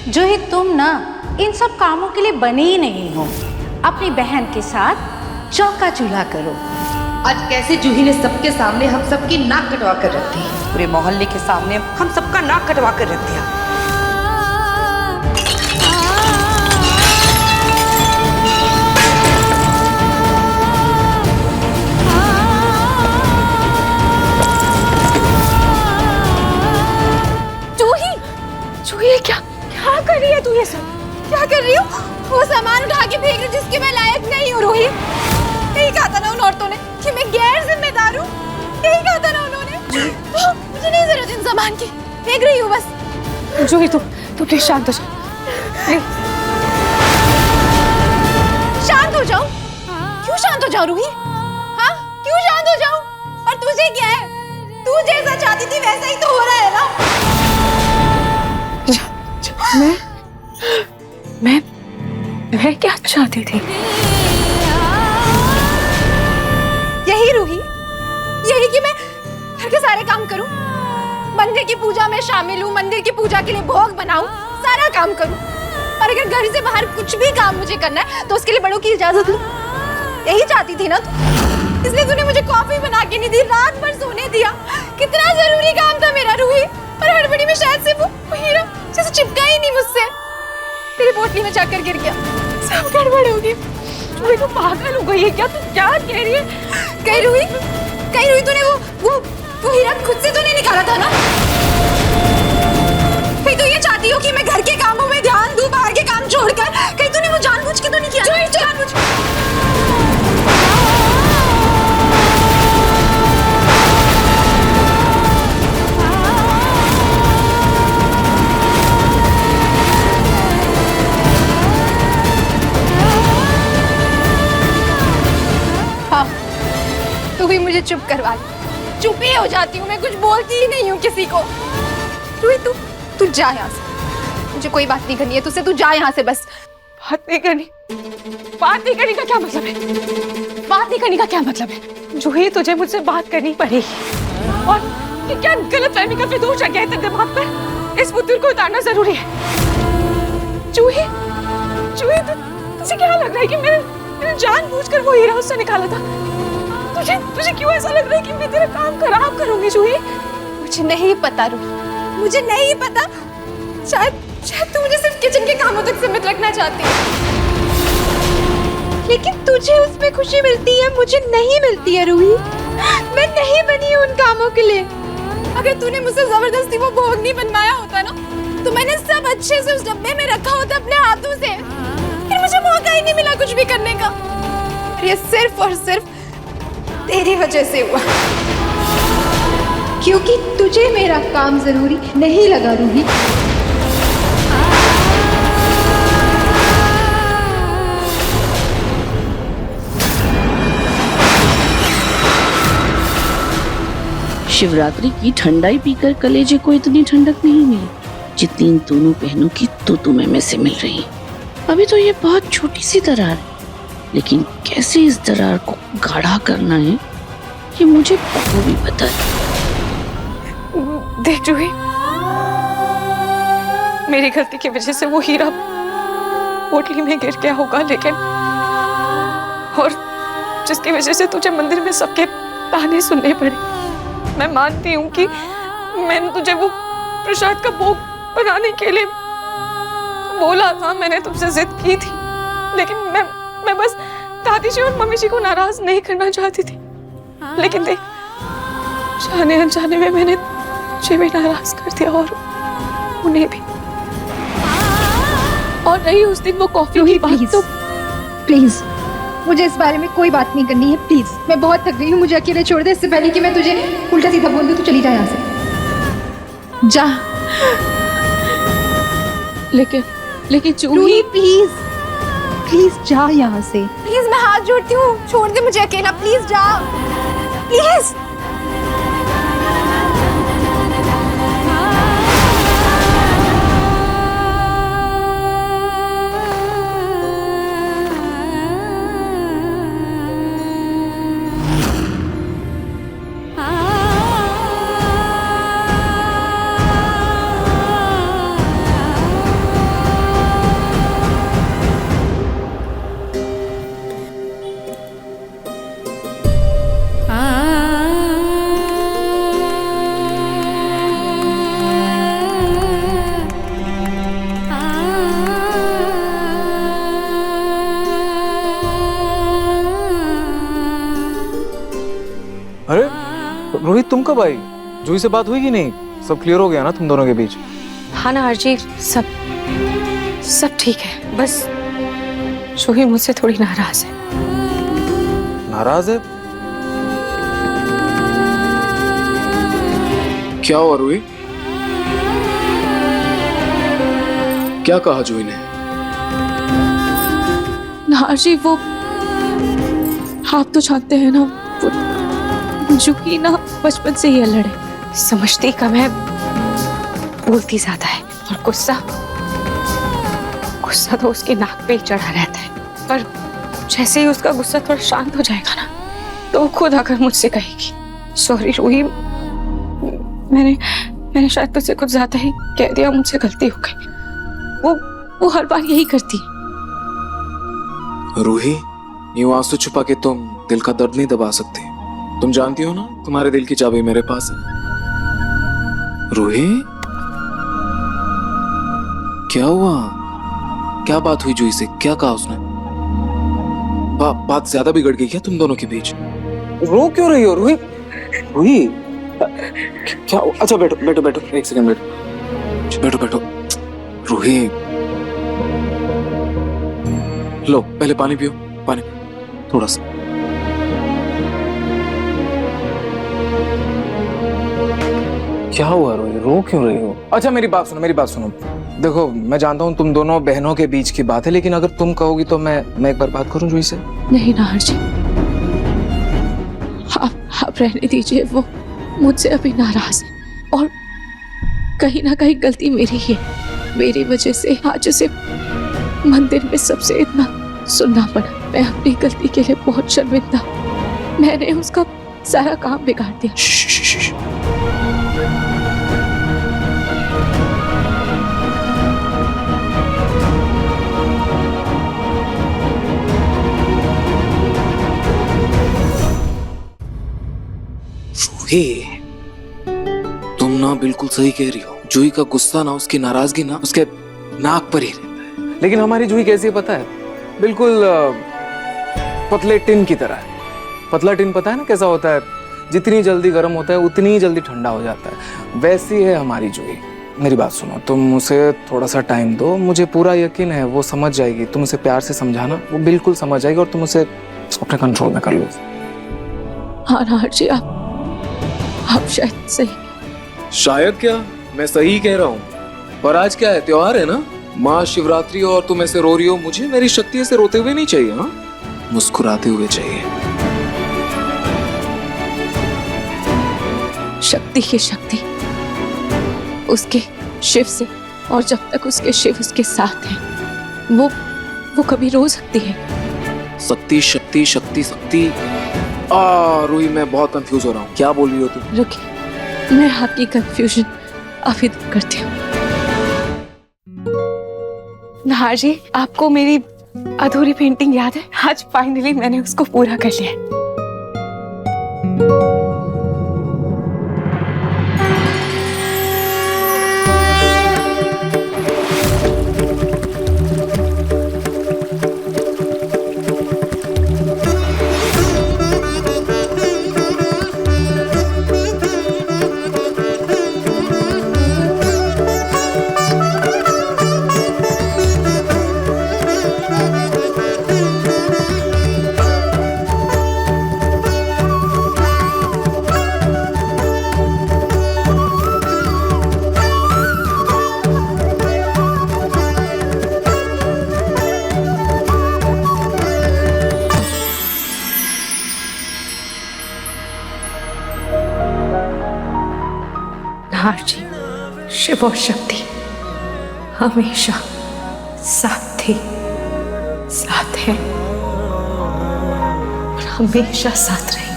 जो ही तुम ना इन सब कामों के लिए बने ही नहीं हो। अपनी बहन के साथ चौका चूल्हा करो। आज कैसे जूही ने सबके सामने हम सबकी नाक कटवा कर रख दी, पूरे मोहल्ले के सामने हम सबका नाक कटवा कर रख दिया। जूही क्या क्या कर रही है तू? ये सब क्या कर रही हो? वो सामान उठा के फेंक रही जिसके मैं लायक नहीं हूँ। रोही, यही कहा था ना उन औरतों ने कि मैं गैर जिम्मेदार हूँ। यही कहा था ना उन्होंने। तो मुझे नहीं जरूरत इन सामान की, फेंक रही हूँ बस। जूही तू प्लीज शांत हो जा। शांत हो जाऊं? क्यों शांत हो जाऊं रूही? हाँ, क्यों शांत हो जाऊं? और तुझे क्या है? तू जैसा चाहती थी वैसा ही तो हो रहा है ना। मैं क्या चाहती थी? यही रूही, यही कि मैं घर के सारे काम करूं, मंदिर की पूजा में शामिल हूं, मंदिर की पूजा के लिए भोग बनाऊं, सारा काम करूं। और अगर घर से बाहर कुछ भी काम मुझे करना है तो उसके लिए बड़ों की इजाजत लूं। यही चाहती थी ना तू? इसलिए तूने मुझे कॉफी बना के नहीं दी, रात भर सोने दिया। कितना जरूरी काम था मेरा रूही, और हड़बड़ी में शायद से वो हीरा जैसे चिपका ही नहीं मुझसे, तेरी पोटली में जाकर गिर गया। सब गड़बड़ हो गई। तू पागल हो गई है क्या? तू क्या कह रही है? कहीं रुई तूने वो हीरा खुद से तो नहीं निकाला था ना? कहीं तू ये चाहती हो कि मैं घर के कामों में ध्यान दूं, बाहर के काम छोड़कर? कहीं तूने वो जानबूझ के तो नहीं किया? जानबूझ। तू भी मुझे चुप करवा दी। चुप ही हो जाती हूँ मैं, कुछ बोलती ही नहीं हूँ किसी को। तू जा यहाँ से, मुझे कोई बात नहीं करनी है तुझसे। तू जा यहाँ से बस। बात नहीं करनी का क्या मतलब है? बात नहीं करने का क्या मतलब है? जूही, तुझे मुझसे बात करनी पड़ेगी। और ये क्या गलतफहमी का फितूर चढ़ गया है तेरे दिमाग पर? इस फितूर को उतारना जरूरी है। जूही, तुझे क्या लग रहा है कि मैंने जानबूझकर वो हीरा उससे निकाला था? तुझे क्यों ऐसा लग रहा है कि मैं तेरा काम खराब करूंगी जूही? मुझे नहीं पता रूही, मुझे नहीं पता। शायद तू मुझे सिर्फ किचन के कामों तक सीमित रखना चाहती है, लेकिन तुझे उसमें खुशी मिलती है, मुझे नहीं मिलती है रूही। मैं नहीं बनी हूँ उन कामों के लिए। अगर तूने मुझसे जबरदस्ती वो भोग नहीं बनवाया होता ना, तो मैंने सब अच्छे से उस डब्बे में रखा होता अपने हाथों से। फिर मुझे मौका ही नहीं मिला कुछ भी करने का। ये सिर्फ और सिर्फ तेरी वजह से हुआ, क्योंकि तुझे मेरा काम जरूरी नहीं लगा रूही। शिवरात्रि की ठंडाई पीकर कलेजे को इतनी ठंडक नहीं मिली जितनी इन दोनों बहनों की तू में से मिल रही। अभी तो ये बहुत छोटी सी दरार है, लेकिन कैसे इस दरार को गाढ़ा करना है ये मुझे बखूबी पता है। देख जूही, मेरी गलती की वजह से वो हीरा पोटली में गिर गया होगा, लेकिन और जिसकी वजह से तुझे मंदिर में सबके ताने सुनने पड़े। मैं मानती हूँ कि मैंने तुझे वो प्रसाद का भोग बनाने के लिए बोला था, मैंने तुमसे जिद की थी, लेकिन मैं बस दादी जी और मम्मी जी को नाराज नहीं करना चाहती थी। लेकिन देख, जाने अनजाने में मैंने तुझे भी नाराज कर दिया और उन्हें भी। और रही उस दिन वो कॉफी की बात, तो प्लीज मुझे इस बारे में कोई बात नहीं करनी है। प्लीज, मैं बहुत थक गई हूँ, मुझे अकेले छोड़ दे। इससे पहले कि मैं तुझे उल्टा सीधा बोल दूँ तो चली जा यहाँ से। जा। लेकिन जूही, प्लीज जा यहाँ से। प्लीज, मैं हाथ जोड़ती हूँ, छोड़ दे मुझे अकेला। प्लीज जा, प्लीज। तुम कब आई? जूही से बात हुई कि नहीं? सब क्लियर हो गया ना तुम दोनों के बीच? हाँ ना आरजी, सब ठीक है, बस जूही मुझसे थोड़ी नाराज है। नाराज है? क्या हुआ रूही? क्या कहा जूही ने? नार जी वो आप तो जानते हैं ना, वो जूही ना बचपन से ही अल्लड़ है। समझती कम है, बोलती ज्यादा है, और गुस्सा तो उसके नाक पे ही चढ़ा रहता है। पर जैसे ही उसका गुस्सा थोड़ा शांत हो जाएगा ना, तो वो खुद आकर मुझसे कहेगी, सॉरी रूही, मैंने शायद तुझसे कुछ ज्यादा ही कह दिया, मुझसे गलती हो गई। वो हर बार यही करती है। रूही, यूं आंसू छुपा के तुम दिल का दर्द नहीं दबा सकती। तुम जानती हो ना, तुम्हारे दिल की चाबी मेरे पास है। रूही, क्या हुआ? क्या बात हुई जूही से? क्या कहा उसने? बात ज्यादा बिगड़ गई क्या तुम दोनों के बीच? रो क्यों रही हो रूही? रूही क्या? अच्छा बैठो बैठो बैठो, एक सेकंड बैठो। रूही, लो पहले पानी पियो, पानी थोड़ा सा। क्या हुआ रूही? रो क्यों रही हो? अच्छा मेरी बात सुनो। देखो मैं जानता हूँ तुम दोनों बहनों के बीच की बात है, लेकिन अगर तुम कहोगी तो मैं एक बार बात करूं जूही से? नहीं नार जी, आप रहने दीजिए। वो मुझसे अभी नाराज है और कहीं ना कहीं गलती मेरी ही है। मेरी वजह से आज उसे मंदिर में सबसे इतना सुनना पड़ा। मैं अपनी गलती के लिए बहुत शर्मिंदा। मैंने उसका सारा काम बिगाड़ दिया। तुम ना बिल्कुल सही कह रही हो। जूही का गुस्सा ना, उसकी नाराजगी ना उसके नाक पर ही रहता है। लेकिन हमारी जूही कैसी है पता है? बिल्कुल पतले टिन की तरह है। पतला टिन पता है ना कैसा होता है? जितनी जल्दी गर्म होता है उतनी ही जल्दी ठंडा हो जाता है। वैसी है हमारी जूही। मेरी बात सुनो, तुम उसे थोड़ा सा टाइम दो, मुझे पूरा यकीन है वो समझ जाएगी। तुम उसे प्यार से समझाना, वो बिल्कुल समझ जाएगी और तुम उसे अपने कंट्रोल में कर लो। हाँ नार जी, आप शायद सही। शायद क्या, मैं सही कह रहा हूँ। पर आज क्या है? त्योहार है ना, महाशिवरात्रि, और तुम ऐसे रो रही हो। मुझे मेरी शक्ति से रोते हुए नहीं चाहिए, हाँ, मुस्कुराते हुए चाहिए। शक्ति की शक्ति उसके शिव से, और जब तक उसके शिव उसके साथ हैं, वो कभी रो सकती है। शक्ति शक्ति शक्ति शक्ति। रूही, मैं बहुत कंफ्यूज हो रहा हूँ। क्या बोल रही हो तुम? रुकिए, मैं आपकी कंफ्यूजन अभी दूर करती हूँ। नार जी, आपको मेरी अधूरी पेंटिंग याद है? आज फाइनली मैंने उसको पूरा कर लिया। नार जी, शिव और शक्ति हमेशा साथ थे, साथ हैं और हमेशा साथ रहे।